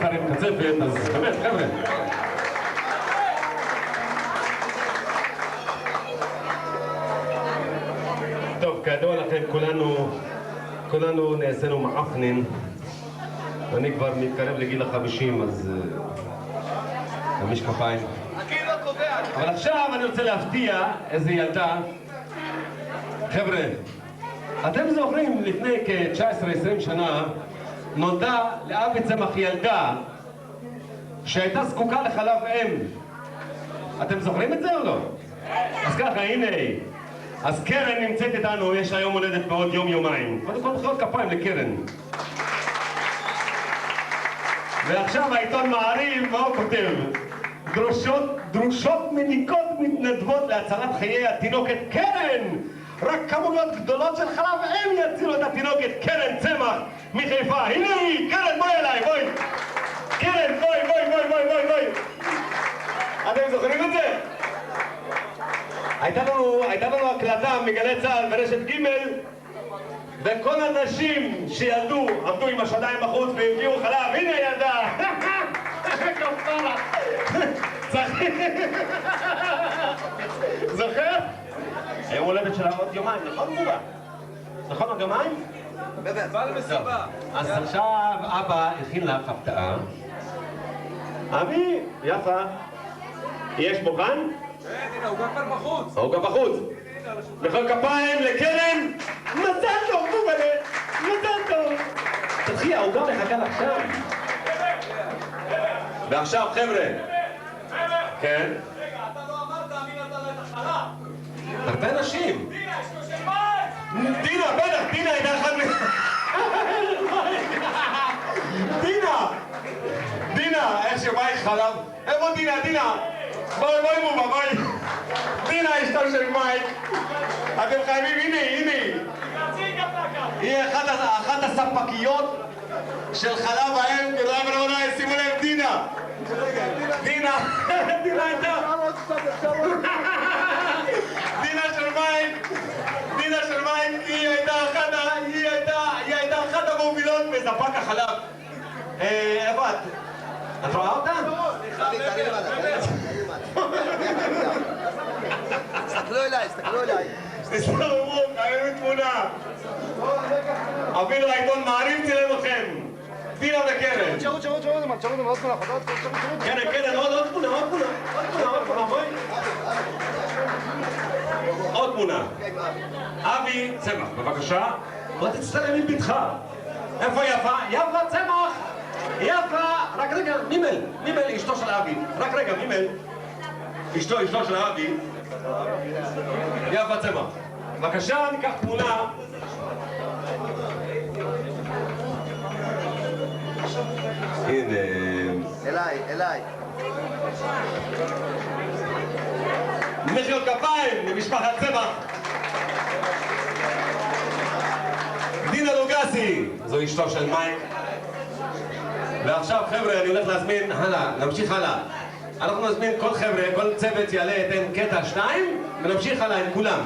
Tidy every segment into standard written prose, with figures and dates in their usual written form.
יצר עם קצפת, אז באמת, חבר'ה. טוב, כידוע לכם, כולנו נעשינו מעפנין. אני כבר מתקרב לגיל ה-50, אז המשקפיים. אבל עכשיו אני רוצה להפתיע איזה ילדה. חבר'ה, אתם זוכרים לפני כ-19-20 שנה נולדה לאבי צמח ילדה שהייתה זקוקה לחלב אם. אתם זוכרים את זה או לא? אז ככה, הנה, אז קרן נמצאת איתנו, יש לה יום הולדת בעוד יום-יומיים. קודם כל מחיאות כפיים לקרן. ועכשיו העיתון מעריב, מה הוא כותב? דרושות מדיקות מתנדבות להצלת חיי התינוקת קרן! רק כמויות גדולות של חלב אם יצילו את התינוקת קרן צמח מחיפה. הנה היא! קרן, בואי אליי, בואי! קרן, בואי! אתם זוכרים את זה? הייתה לנו הקלטה מגלי צה"ל ברשת ג' וכל הנשים שילדו עמדו עם השדיים בחוץ והביאו חלב. הנה ילדה! כפרה! זוכר? היום הולדת שלה עוד יומיים, נכון בובה? נכון עוד יומיים? אבל מסבא. אז עכשיו אבא הכין לך הפתעה. אבי, יפה. יש מוכן? כן, הנה, הוא גם כאן בחוץ. הוא גם בחוץ. מחיאות כפיים לקרן. מזל טוב, בובלה. מזל טוב. תתחיל, הוא גם מחכה לך שם. ועכשיו, חבר'ה. כן? רגע, אתה לא אמרת, מי נתן לה את החלב? הרבה נשים. דינה, יש לו של מים! דינה, בטח, דינה הייתה אחד דינה, איך שבייך חלב. איפה דינה? בואי מובה, בואי. דינה אשתו של מייק. אתם חייבים, הנה. היא אחת הספקיות של חלב האם ולאב רעונה, שימו לב, דינה הייתה דינה של מייק, היא הייתה אחת המובילות בספק החלב. איפה את? את רואה אותה? תסתכלו אליי. תסתכלו, חייבים תמונה. אפילו העיתון מעריב צילם אתכם. דינה וקרן. קרן, עוד תמונה. עוד תמונה. אבי צמח, בבקשה. בוא תצטלם עם ביתך. איפה יפה? יפה צמח! יפה! רק רגע, מימל, אשתו של אבי. רק רגע, מימל. אשתו של אבי. יפה צמח. בבקשה, ניקח תמונה. הנה. אליי. מחיאות כפיים למשפחת צמח. דינה לוגסי, זו אשתו של מייק. ועכשיו חבר'ה, אני הולך להזמין, נמשיך הלאה. אנחנו נזמין כל חבר'ה, כל צוות יעלה אתן קטע 2 ונמשיך הלאה עם כולם.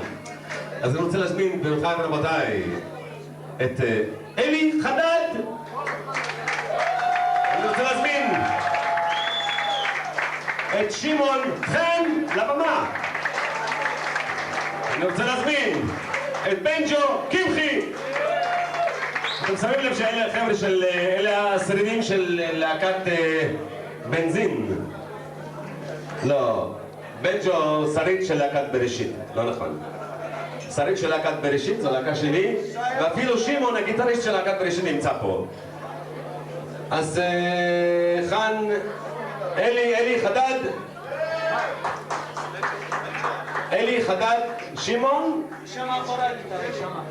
אז אני רוצה להזמין ברוכם ורבותיי את אלי חדד. אני רוצה להזמין את שמעון חן לבמה. אני רוצה להזמין את בנג'ו קמחי. אתם שמים לב שאלה החבר'ה של, אלה השרידים של להקת בנזין. לא, בנג'ו שריד של להקת בראשית, לא נכון. שריד של להקת בראשית, זו להקה שלי, ואפילו שמעון, הגיטריסט של להקת בראשית, נמצא פה. אז חן, אלי חדד, שמעון? שמה אחורי גיטרי, שמה.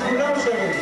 כולם שרים.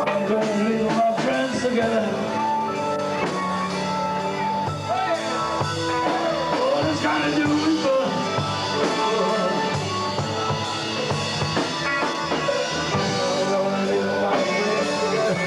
I'm gonna leave my friends together. What it's gonna do is fun. I'm gonna leave my friends together.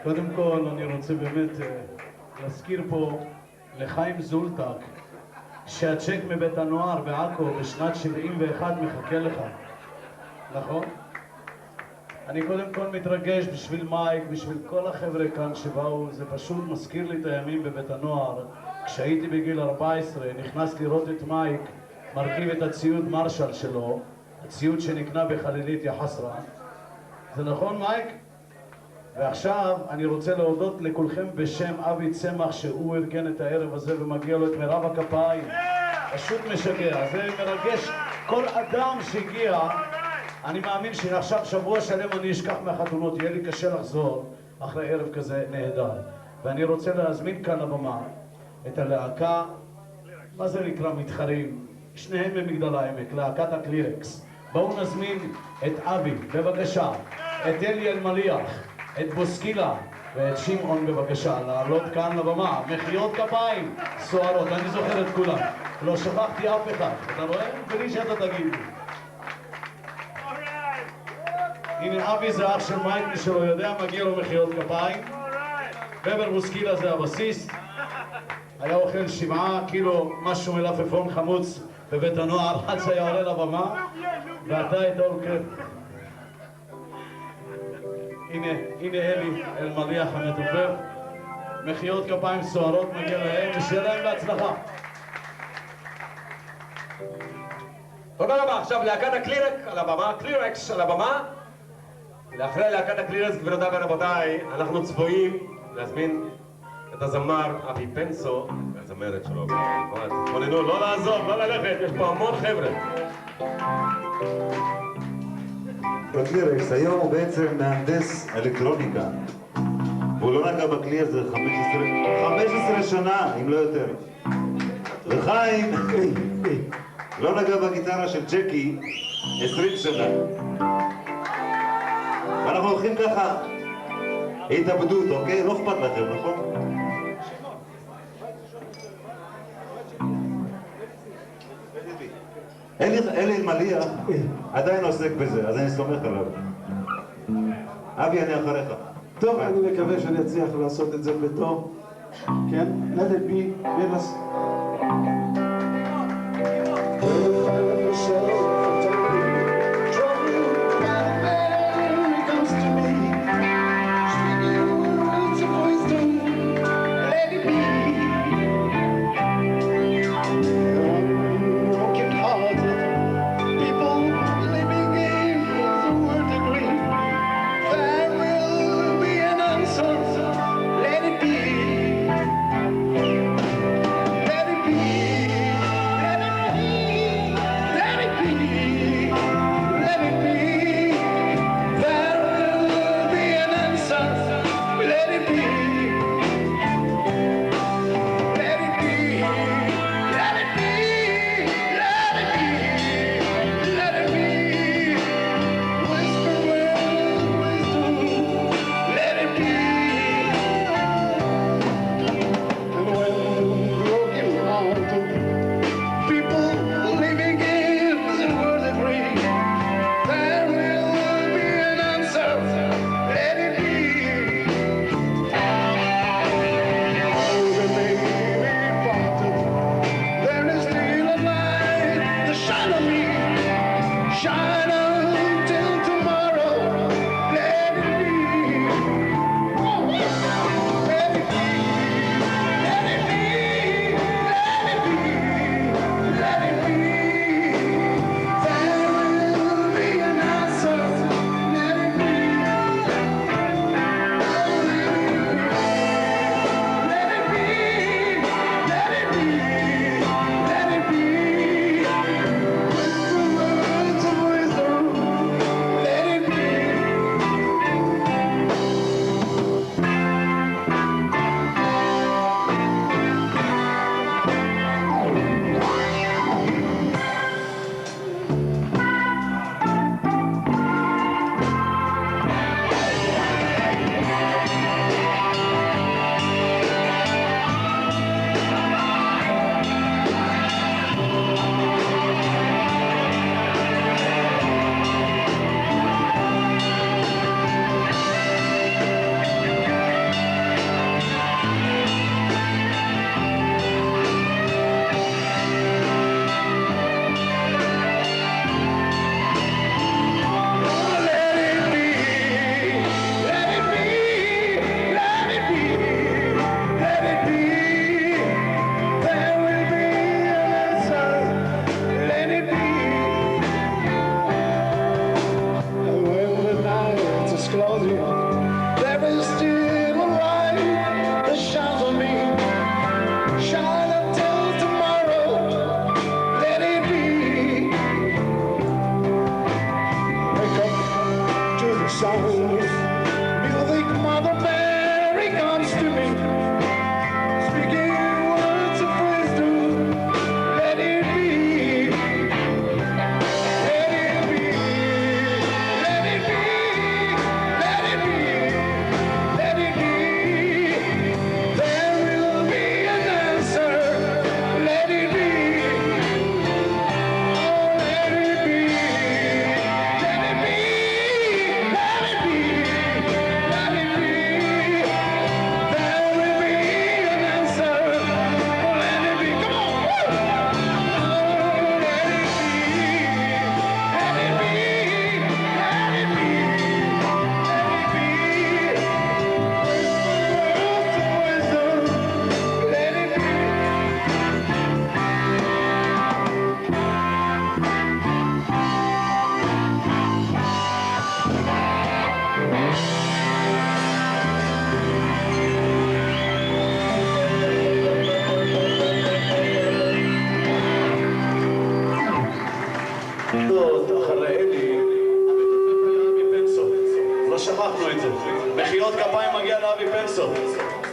קודם כל אני רוצה באמת להזכיר פה לחיים זולטק שהצ'ק מבית הנוער בעכו בשנת 71 מחכה לך, נכון? אני קודם כל מתרגש בשביל מייק, בשביל כל החבר'ה כאן שבאו, זה פשוט מזכיר לי את הימים בבית הנוער. כשהייתי בגיל 14 נכנס לראות את מייק מרכיב את הציוד מרשל שלו, הציוד שנקנה בחלילית יחסרה. זה נכון מייק? ועכשיו אני רוצה להודות לכולכם בשם אבי צמח שהוא ארגן את הערב הזה ומגיע לו את מירב הכפיים. פשוט משגע, זה מרגש כל אדם שהגיע. אני מאמין שעכשיו שבוע שלם אני אשכח מהחתונות, יהיה לי קשה לחזור אחרי ערב כזה נהדר. ואני רוצה להזמין כאן לבמה את הלהקה, מה זה נקרא מתחרים? שניהם ממגדל העמק, להקת הקלירקס. בואו נזמין את אבי, בבקשה, את אלי אלמליח, את בוסקילה ואת שמעון בבקשה לעלות כאן לבמה. מחיאות כפיים סוערות, אני זוכר את כולם, לא שכחתי אף אחד, אתה רואה? בלי שאתה תגיד לי. הנה אבי זה אח של מייק, מי שלא יודע, מגיע לו מחיאות כפיים. בבר בוסקילה זה הבסיסט, היה אוכל 7 קילו משהו מלפפון חמוץ בבית הנוער עד שהיה עולה לבמה, ואתה את אולקר. הנה אלי אלמליח המתופף, מחיאות כפיים סוערות מגיע להם, ושיהיה להם בהצלחה. תודה רבה. עכשיו להקת הקלירקס על הבמה. לאחרי להקת הקלירקס, גבירותיי ורבותיי, אנחנו צפויים להזמין את הזמר אבי פנסו והזמרת שלו. תתכוננו, לא לעזוב, לא ללכת, יש פה המון חבר'ה. בקלירקס היום הוא בעצם מהנדס אלקטרוניקה, והוא לא נגע בכלי הזה 15 שנה, אם לא יותר. וחיים לא נגע בגיטרה של ג'קי 20 שנה. ואנחנו הולכים ככה התאבדות, אוקיי? לא אכפת לכם, נכון? אלי אלמליח עדיין עוסק בזה, אז אני סומך עליו. אבי, אני אחריך. טוב, אני מקווה שאני אצליח לעשות את זה בטוב. כן? let it be, בירלס. Well, if I let myself, שכחנו את זה. מחיאות כפיים מגיע לאבי פנסו.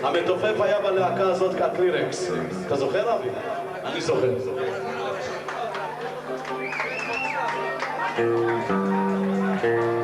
המתופף היה בלהקה הזאת קטלירקס. אתה זוכר, אבי? אני זוכר. Thank you.